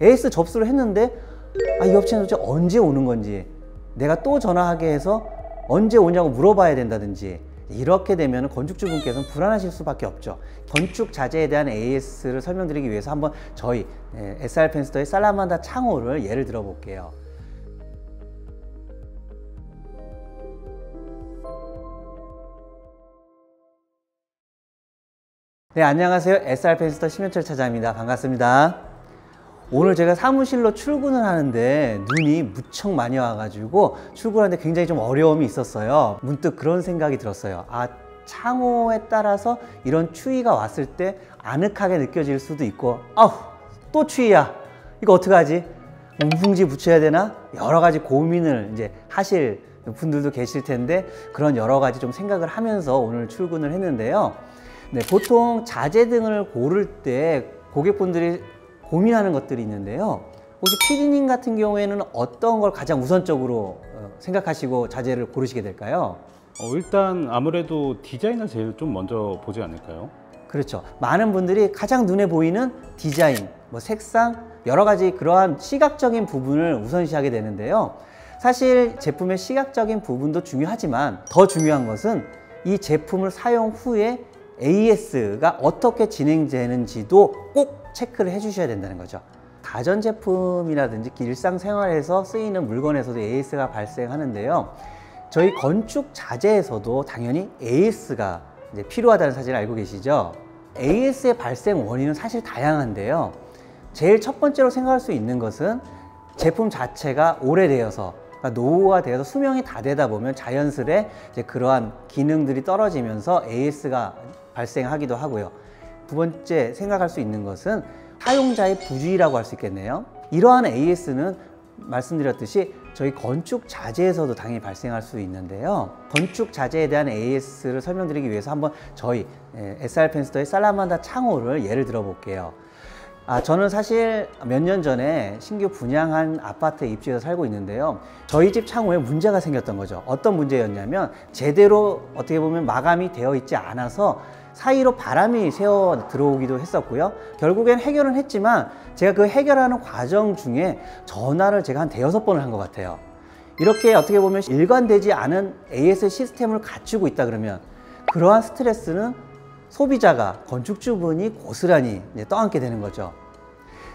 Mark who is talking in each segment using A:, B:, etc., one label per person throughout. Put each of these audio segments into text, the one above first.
A: AS 접수를 했는데 이 업체는 도대체 언제 오는 건지, 내가 또 전화하게 해서 언제 오냐고 물어봐야 된다든지, 이렇게 되면 건축주분께서는 불안하실 수밖에 없죠. 건축 자재에 대한 AS를 설명드리기 위해서 한번 저희 SR 펜스터의 살라만다 창호를 예를 들어 볼게요. 네, 안녕하세요. SR 펜스터 심현철 차장입니다. 반갑습니다. 오늘 제가 사무실로 출근을 하는데 눈이 무척 많이 와가지고 출근하는데 굉장히 좀 어려움이 있었어요. 문득 그런 생각이 들었어요. 창호에 따라서 이런 추위가 왔을 때 아늑하게 느껴질 수도 있고, 또 추위야, 이거 어떡하지? 문풍지 붙여야 되나? 여러 가지 고민을 이제 하실 분들도 계실 텐데, 그런 여러 가지 좀 생각을 하면서 오늘 출근을 했는데요. 네, 보통 자재 등을 고를 때 고객분들이 고민하는 것들이 있는데요. 혹시 PD님 같은 경우에는 어떤 걸 가장 우선적으로 생각하시고 자재를 고르시게 될까요?
B: 일단 아무래도 디자인을 제일 좀 먼저 보지 않을까요?
A: 그렇죠. 많은 분들이 가장 눈에 보이는 디자인, 색상, 여러 가지 그러한 시각적인 부분을 우선시하게 되는데요. 사실 제품의 시각적인 부분도 중요하지만 더 중요한 것은 이 제품을 사용 후에 AS가 어떻게 진행되는지도 꼭 체크를 해 주셔야 된다는 거죠. 가전제품이라든지 일상생활에서 쓰이는 물건에서도 AS가 발생하는데요. 저희 건축 자재에서도 당연히 AS가 이제 필요하다는 사실을 알고 계시죠? AS의 발생 원인은 사실 다양한데요. 제일 첫 번째로 생각할 수 있는 것은 제품 자체가 오래되어서, 노후가 되어서 수명이 다 되다 보면 자연스레 이제 그러한 기능들이 떨어지면서 AS가 발생하기도 하고요. 두 번째 생각할 수 있는 것은 사용자의 부주의라고 할 수 있겠네요. 이러한 AS는 말씀드렸듯이 저희 건축 자재에서도 당연히 발생할 수 있는데요. 건축 자재에 대한 AS를 설명드리기 위해서 한번 저희 SR 펜스터의 살라만다 창호를 예를 들어 볼게요. 저는 사실 몇 년 전에 신규 분양한 아파트에 입주해서 살고 있는데요. 저희 집 창호에 문제가 생겼던 거죠. 어떤 문제였냐면 제대로 어떻게 보면 마감이 되어 있지 않아서 사이로 바람이 새어 들어오기도 했었고요. 결국엔 해결은 했지만 제가 그 해결하는 과정 중에 전화를 제가 한 대여섯 번을 한 것 같아요. 이렇게 어떻게 보면 일관되지 않은 AS 시스템을 갖추고 있다 그러면 그러한 스트레스는 소비자가, 건축주분이 고스란히 떠안게 되는 거죠.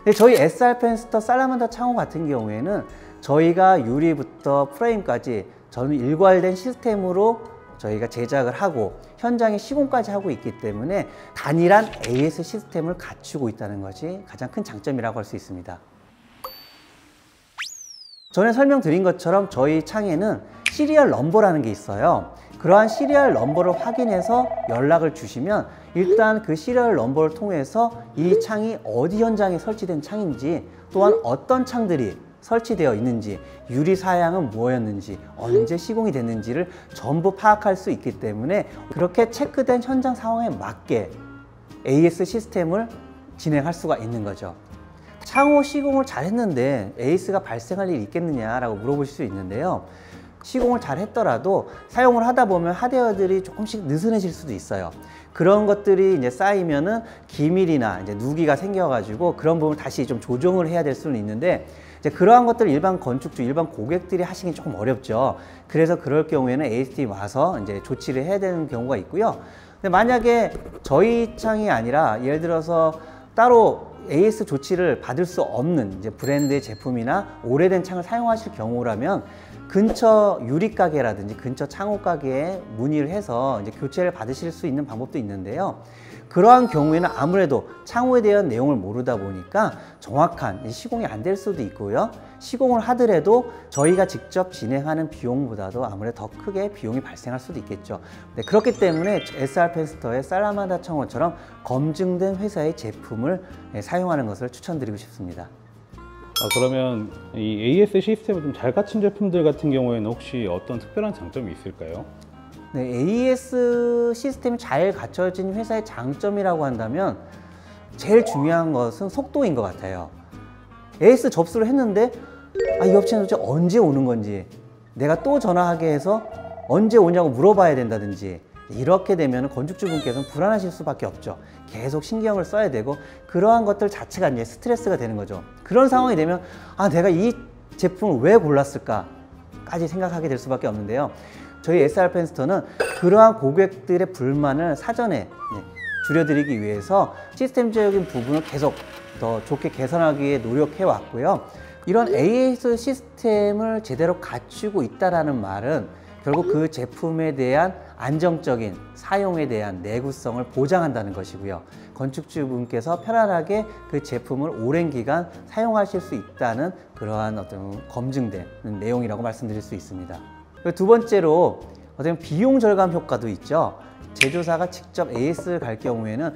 A: 근데 저희 SR 펜스터 살라만다 창호 같은 경우에는 저희가 유리부터 프레임까지 저는 일괄된 시스템으로 저희가 제작을 하고 현장에 시공까지 하고 있기 때문에 단일한 AS 시스템을 갖추고 있다는 것이 가장 큰 장점이라고 할 수 있습니다. 전에 설명드린 것처럼 저희 창에는 시리얼 넘버라는 게 있어요. 그러한 시리얼 넘버를 확인해서 연락을 주시면 일단 그 시리얼 넘버를 통해서 이 창이 어디 현장에 설치된 창인지, 또한 어떤 창들이 설치되어 있는지, 유리 사양은 뭐였는지, 언제 시공이 됐는지를 전부 파악할 수 있기 때문에 그렇게 체크된 현장 상황에 맞게 AS 시스템을 진행할 수가 있는 거죠. 창호 시공을 잘 했는데 AS가 발생할 일이 있겠느냐라고 물어보실 수 있는데요. 시공을 잘 했더라도 사용을 하다 보면 하드웨어들이 조금씩 느슨해질 수도 있어요. 그런 것들이 이제 쌓이면은 기밀이나 이제 누기가 생겨가지고 그런 부분을 다시 좀 조정을 해야 될 수는 있는데, 이제 그러한 것들을 일반 건축주, 일반 고객들이 하시긴 조금 어렵죠. 그래서 그럴 경우에는 AS팀이 와서 이제 조치를 해야 되는 경우가 있고요. 근데 만약에 저희 창이 아니라 예를 들어서 따로 AS 조치를 받을 수 없는 이제 브랜드의 제품이나 오래된 창을 사용하실 경우라면 근처 유리가게라든지 근처 창호 가게에 문의를 해서 이제 교체를 받으실 수 있는 방법도 있는데요. 그러한 경우에는 아무래도 창호에 대한 내용을 모르다 보니까 정확한 시공이 안 될 수도 있고요. 시공을 하더라도 저희가 직접 진행하는 비용보다도 아무래도 더 크게 비용이 발생할 수도 있겠죠. 네, 그렇기 때문에 SR 펜스터의 살라만다 창호처럼 검증된 회사의 제품을 사용하는 것을 추천드리고 싶습니다.
B: 그러면 이 AS 시스템을 좀 잘 갖춘 제품들 같은 경우에는 혹시 어떤 특별한 장점이 있을까요?
A: 네, AS 시스템이 잘 갖춰진 회사의 장점이라고 한다면 제일 중요한 것은 속도인 것 같아요. AS 접수를 했는데 이 업체는 도대체 언제 오는 건지, 내가 또 전화하게 해서 언제 오냐고 물어봐야 된다든지, 이렇게 되면 건축주분께서는 불안하실 수밖에 없죠. 계속 신경을 써야 되고 그러한 것들 자체가 이제 스트레스가 되는 거죠. 그런 상황이 되면 내가 이 제품을 왜 골랐을까까지 생각하게 될 수밖에 없는데요. 저희 SR 펜스터는 그러한 고객들의 불만을 사전에 줄여드리기 위해서 시스템적인 부분을 계속 더 좋게 개선하기 위해 노력해 왔고요. 이런 AS 시스템을 제대로 갖추고 있다는 말은 결국 그 제품에 대한 안정적인 사용에 대한 내구성을 보장한다는 것이고요. 건축주분께서 편안하게 그 제품을 오랜 기간 사용하실 수 있다는 그러한 어떤 검증된 내용이라고 말씀드릴 수 있습니다. 두 번째로 어떤 비용 절감 효과도 있죠. 제조사가 직접 AS를 갈 경우에는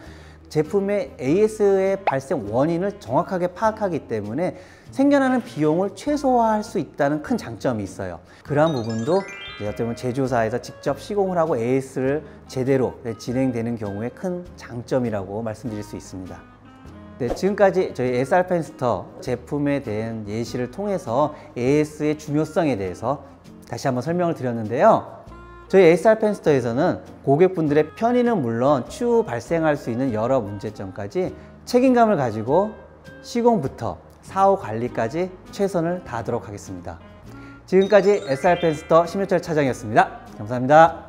A: 제품의 AS의 발생 원인을 정확하게 파악하기 때문에 생겨나는 비용을 최소화할 수 있다는 큰 장점이 있어요. 그러한 부분도 어떻게 보면 제조사에서 직접 시공을 하고 AS를 제대로 진행되는 경우에 큰 장점이라고 말씀드릴 수 있습니다. 네, 지금까지 저희 SR 펜스터 제품에 대한 예시를 통해서 AS의 중요성에 대해서 다시 한번 설명을 드렸는데요. 저희 SR 펜스터에서는 고객분들의 편의는 물론 추후 발생할 수 있는 여러 문제점까지 책임감을 가지고 시공부터 사후 관리까지 최선을 다하도록 하겠습니다. 지금까지 SR 펜스터 심효철 차장이었습니다. 감사합니다.